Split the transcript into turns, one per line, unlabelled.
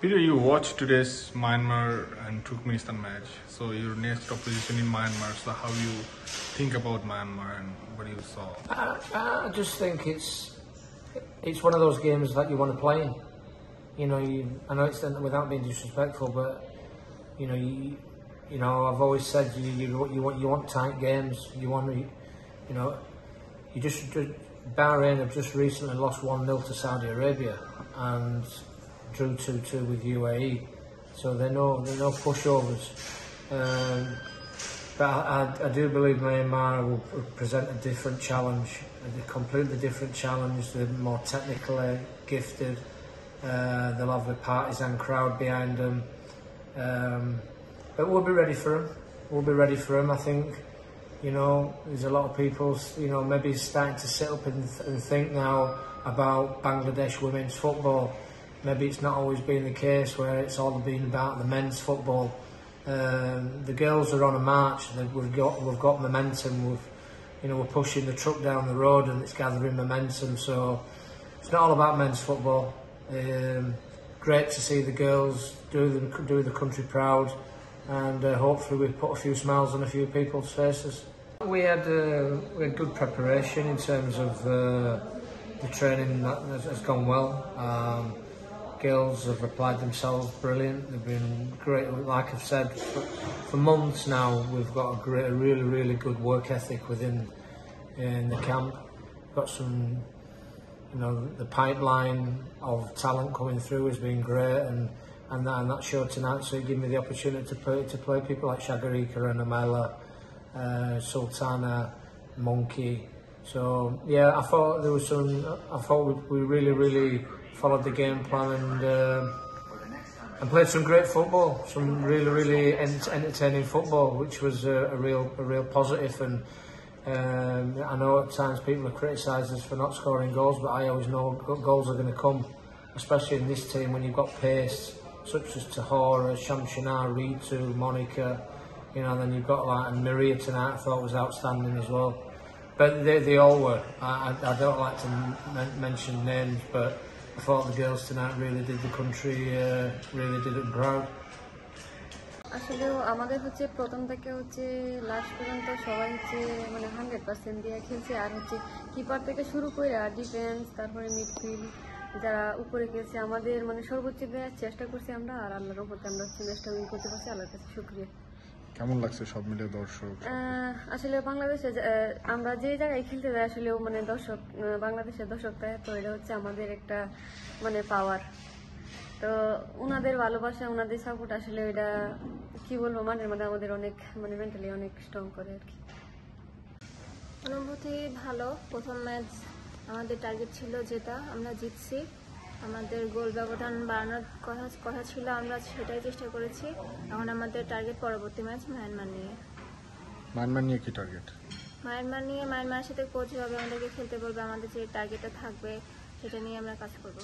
Peter, you watched today's Myanmar and Turkmenistan match. So your next opposition in Myanmar. So how you think about Myanmar and what you saw?
I just think it's one of those games that you want to play in. You know, I know it's without being disrespectful, but you know, I've always said you want tight games. Bahrain have just recently lost 1-0 to Saudi Arabia and drew 2-2 with UAE, so they're no pushovers. But I do believe Myanmar will present a different challenge, a completely different challenge. They're more technically gifted. They'll have the partisan crowd behind them. But we'll be ready for them. We'll be ready for them. I think, you know, there's a lot of people, you know, maybe starting to sit up and think now about Bangladesh women's football. Maybe it's not always been the case where it's all been about the men's football. The girls are on a march. We've got momentum. We're pushing the truck down the road and it's gathering momentum. So it's not all about men's football. Great to see the girls do the country proud, and hopefully we put a few smiles on a few people's faces. We had good preparation in terms of the training that has gone well. Girls have applied themselves brilliant. They've been great. Like I've said, for months now, we've got a really good work ethic within the camp. Got some, you know, the pipeline of talent coming through has been great, and that showed tonight. So it gave me the opportunity to play people like Shagarika and Amela, Sultana, Monkey. So yeah, I thought there was some. I thought we really followed the game plan and played some great football, some really entertaining football, which was a real positive. And I know at times people have criticised us for not scoring goals, but I always know goals are going to come, especially in this team when you've got pace such as Tahora, Shamshana, Ritu, Monica, you know. Then you've got like, and Maria tonight I thought was outstanding as well. But they all were. I don't like to mention names, but I thought the girls tonight really did the country, really did it proud.
আসলে আমাদের হচ্ছে প্রথম থেকে হচ্ছে last পর্যন্ত সবাই হচ্ছে মানে 100% দিয়ে খেলছে, আর হচ্ছে কিপার থেকে শুরু করে ডিফেন্স, তারপরে মিডফিল্ড যারা উপরে খেলছে, আমাদের মানে সর্বোচ্চ দেওয়ার চেষ্টা করছি আমরা, আর আল্লাহর রহমতে আমরা হচ্ছে ম্যাচটা উইন করতে পারছি। আল্লাহর কাছে শুকরিয়া।
কেমন লাগছে সব মিলে দর্শক?
আসলে বাংলাদেশে আমরা যে জায়গায় খেলতে যাই আসলে মানে দর্শক, বাংলাদেশের দর্শকটা, তো এটা হচ্ছে আমাদের একটা মানে পাওয়ার। তো ওনাদের ভালোবাসা, ওনাদের সাপোর্ট আসলে এটা কি বলবো, মানের মধ্যে আমাদের অনেক মানে মেন্টালি অনেক স্ট্রং করে আর কি।
অনুভূতি ভালো। প্রথম ম্যাচ আমাদের টার্গেট ছিল যেটা, আমরা জিতছি। আমাদের গোল ব্যবধান বাড়ানোর কথা ছিল, আমরা সেটাই চেষ্টা করেছি। এখন আমাদের টার্গেট পরবর্তী ম্যাচ মায়ানমার নিয়ে।
মায়ানমার নিয়ে কি টার্গেট?
মায়ানমারের সাথে কোচ হবে, আমাদেরকে খেলতে বলবে, আমাদের যে টার্গেটটা থাকবে সেটা নিয়ে আমরা কাজ করব।